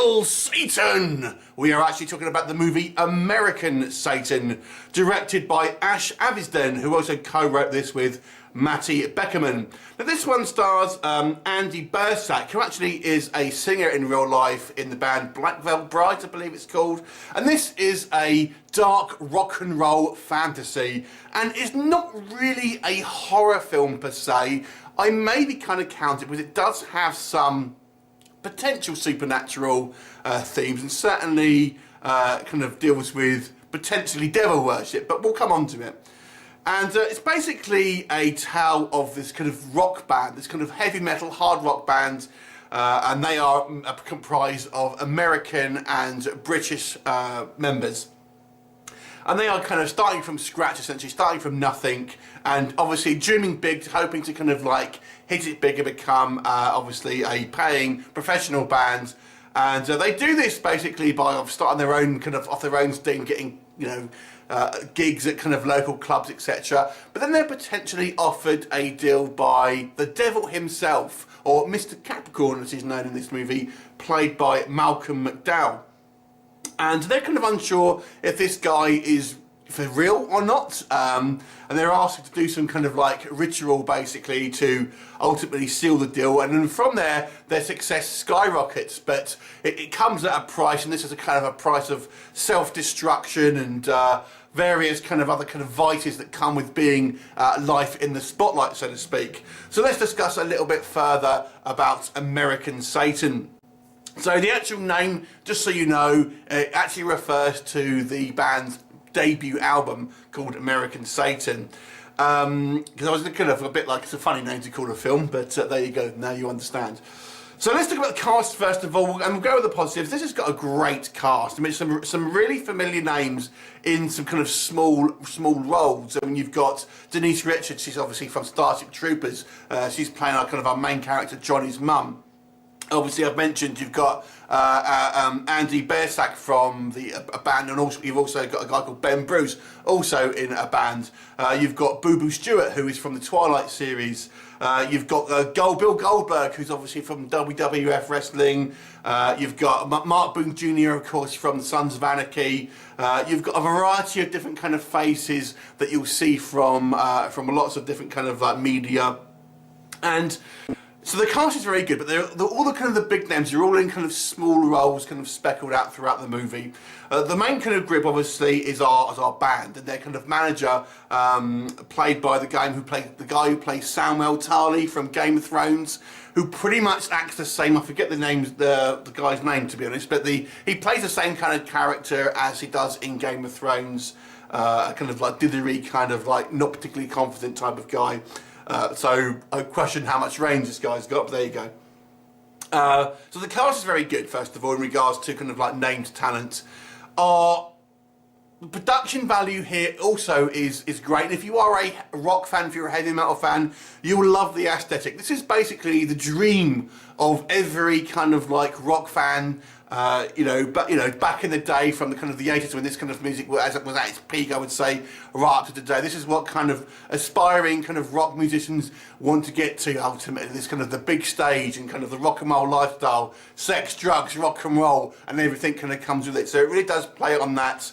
Hail Satan! We are actually talking about the movie American Satan, directed by Ash Avisden, who also co-wrote this with Matty Beckerman. Now this one stars Andy Biersack, who actually is a singer in real life in the band Black Veil Brides, I believe it's called. And this is a dark rock and roll fantasy, and is not really a horror film per se. I maybe kind of count it because it does have some potential supernatural themes, and certainly kind of deals with potentially devil worship, but we'll come on to it. And it's basically a tale of this kind of rock band, this kind of heavy metal hard rock band, and they are comprised of American and British members. And they are kind of starting from scratch, essentially, starting from nothing, and obviously dreaming big, hoping to kind of like hit it big and become obviously a paying professional band. And they do this basically by starting their own kind of off their own steam, getting gigs at kind of local clubs, etc. But then they're potentially offered a deal by the devil himself, or Mr. Capricorn, as he's known in this movie, played by Malcolm McDowell. And they're kind of unsure if this guy is for real or not, and they're asked to do some kind of like ritual basically to ultimately seal the deal, and then from there their success skyrockets, but it comes at a price, and this is a kind of a price of self-destruction and various kind of other kind of vices that come with being life in the spotlight, so to speak. So let's discuss a little bit further about American Satan. So the actual name, just so you know, it actually refers to the band's debut album called American Satan. Because I was kind of a bit like, it's a funny name to call a film, but there you go, now you understand. So let's talk about the cast first of all, and we'll go with the positives. This has got a great cast. I mean, some really familiar names in some kind of small roles. I mean, you've got Denise Richards, she's obviously from Starship Troopers. She's playing our main character, Johnny's mum. Obviously, I've mentioned you've got Andy Biersack from a band, and also you've also got a guy called Ben Bruce, also in a band. You've got Boo Boo Stewart, who is from the Twilight series. You've got Bill Goldberg, who's obviously from WWF Wrestling. You've got Mark Boone Jr., of course, from the Sons of Anarchy. You've got a variety of different kind of faces that you'll see from lots of different kind of media. And so the cast is very good, but all the kind of the big names are all in kind of small roles, kind of speckled out throughout the movie. The main kind of group, obviously, is our band, and their kind of manager, played by the guy who plays Samuel Tarly from Game of Thrones, who pretty much acts the same. I forget the guy's name, to be honest, but he plays the same kind of character as he does in Game of Thrones, kind of like dithery, kind of like not particularly confident type of guy. So I question how much range this guy's got, but there you go. So the cast is very good, first of all, in regards to kind of like named talent. The production value here also is great. And if you are a rock fan, if you're a heavy metal fan, you will love the aesthetic. This is basically the dream of every kind of like rock fan. But back in the day, from the kind of the 80s, when this kind of music was at its peak, I would say, right up to today. This is what kind of aspiring kind of rock musicians want to get to ultimately. This kind of the big stage and kind of the rock and roll lifestyle, sex, drugs, rock and roll, and everything kind of comes with it. So it really does play on that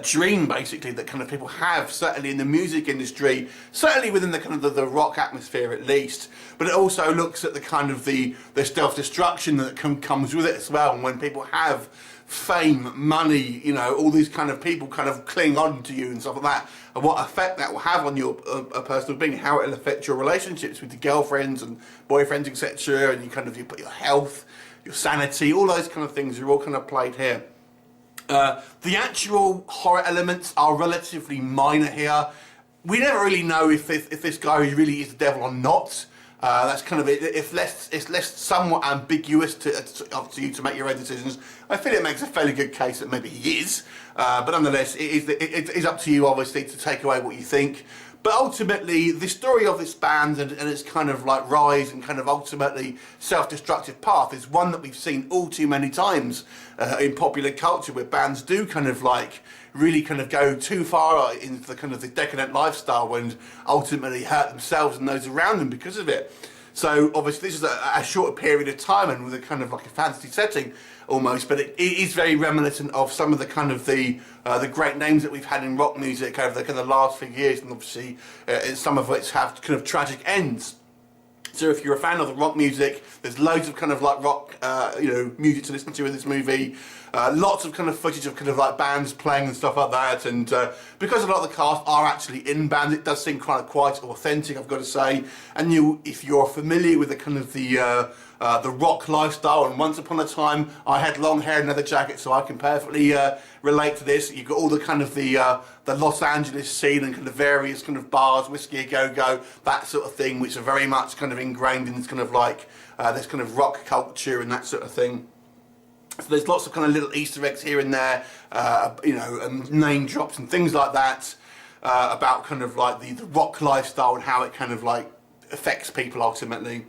dream, basically, that kind of people have, certainly in the music industry, certainly within the kind of the rock atmosphere at least. But it also looks at the kind of the self-destruction that comes with it as well. And when people have fame, money, all these kind of people kind of cling on to you and stuff like that, and what effect that will have on your personal being, how it will affect your relationships with your girlfriends and boyfriends, etc. And you put your health, your sanity, all those kind of things are all kind of played here. The actual horror elements are relatively minor here. We never really know if this guy really is the devil or not. That's kind of it. It's less somewhat ambiguous up to you to make your own decisions. I feel it makes a fairly good case that maybe he is, but nonetheless, it is up to you, obviously, to take away what you think. But ultimately, the story of this band and its kind of like rise and kind of ultimately self-destructive path is one that we've seen all too many times in popular culture, where bands do kind of like really kind of go too far into the kind of the decadent lifestyle and ultimately hurt themselves and those around them because of it. So obviously this is a shorter period of time and with a kind of like a fantasy setting almost, but it is very reminiscent of some of the kind of the great names that we've had in rock music over the kind of last few years, and obviously some of which have kind of tragic ends. So if you're a fan of the rock music, there's loads of kind of like rock, music to listen to in this movie. Lots of kind of footage of kind of like bands playing and stuff like that. And because a lot of the cast are actually in bands, it does seem kind of quite authentic, I've got to say. And if you're familiar with the kind of the rock lifestyle, and once upon a time I had long hair and leather jacket, so I can perfectly relate to this. You've got all the kind of the Los Angeles scene and kind of various kind of bars, Whiskey A Go Go, that sort of thing, which are very much kind of ingrained in this kind of like this kind of rock culture and that sort of thing. So there's lots of kind of little Easter eggs here and there, and name drops and things like that about kind of like the rock lifestyle and how it kind of like affects people ultimately.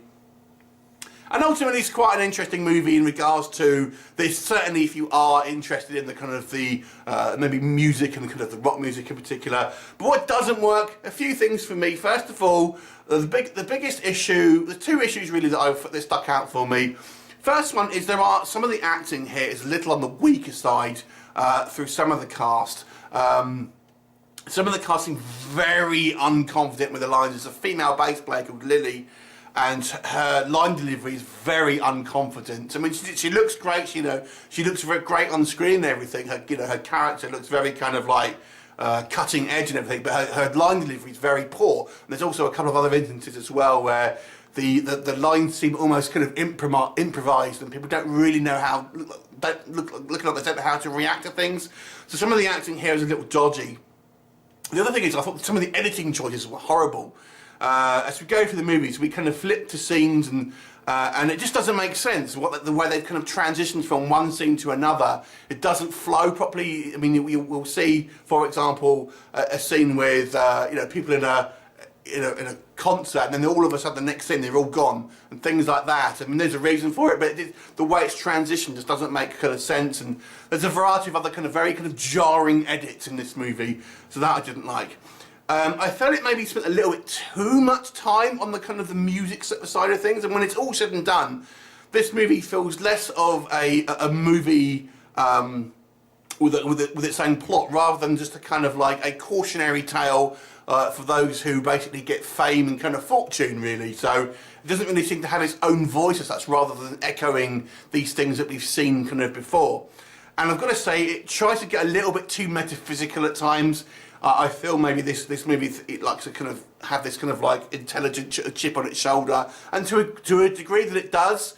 And ultimately it's quite an interesting movie in regards to this, certainly if you are interested in the kind of the maybe music and kind of the rock music in particular. But what doesn't work, a few things for me. First of all, the biggest issue, the two issues really that stuck out for me. First one is some of the acting here is a little on the weaker side through some of the cast. Some of the cast seem very unconfident with the lines. There's a female bass player called Lily, and her line delivery is very unconfident. I mean, she looks great. She looks very great on screen and everything. Her character looks very kind of like cutting edge and everything, but her line delivery is very poor. And there's also a couple of other instances as well where the lines seem almost kind of improvised, and people don't really know how. Looking like they don't know how to react to things. So some of the acting here is a little dodgy. The other thing is, I thought some of the editing choices were horrible. As we go through the movies, we kind of flip to scenes, and it just doesn't make sense. The way they kind of transitioned from one scene to another, it doesn't flow properly. I mean, we'll see, for example, a scene with people in a concert, and then all of a sudden the next scene they're all gone, and things like that. I mean, there's a reason for it, but the way it's transitioned just doesn't make kind of sense. And there's a variety of other kind of very kind of jarring edits in this movie, so that I didn't like. I felt it maybe spent a little bit too much time on the kind of the music side of things, and when it's all said and done, this movie feels less of a movie with its own plot, rather than just a kind of like a cautionary tale for those who basically get fame and kind of fortune, really. So it doesn't really seem to have its own voice as such, rather than echoing these things that we've seen kind of before. And I've got to say, it tries to get a little bit too metaphysical at times. I feel maybe this movie, it likes to kind of have this kind of like intelligent chip on its shoulder, and to a degree that it does.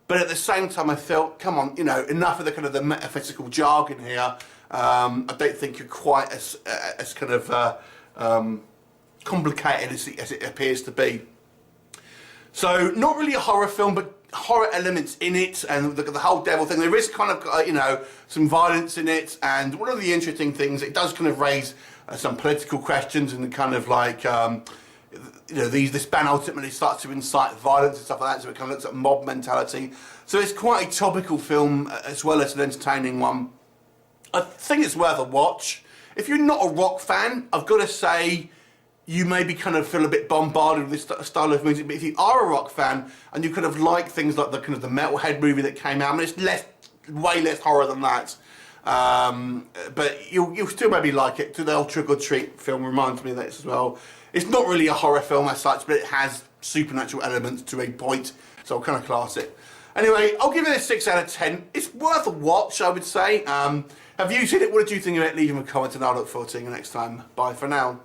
But at the same time, I felt, come on, enough of the kind of the metaphysical jargon here. I don't think you're quite as kind of complicated as it appears to be. So not really a horror film, but horror elements in it, and the whole devil thing. There is kind of some violence in it, and one of the interesting things, it does kind of raise some political questions, and kind of like this band ultimately starts to incite violence and stuff like that, so it kind of looks at mob mentality. So it's quite a topical film as well as an entertaining one. I think it's worth a watch. If you're not a rock fan, I've got to say, you maybe kind of feel a bit bombarded with this style of music, but if you are a rock fan and you kind of like things like the kind of the Metalhead movie that came out, I mean, it's way less horror than that. But you'll still maybe like it. The old Trick or Treat film reminds me of this as well. It's not really a horror film as such, but it has supernatural elements to a point, so I'll kind of class it. Anyway, I'll give it a 6 out of 10. It's worth a watch, I would say. Have you seen it? What did you think of it? Leave them a comment and I'll look forward to seeing you next time. Bye for now.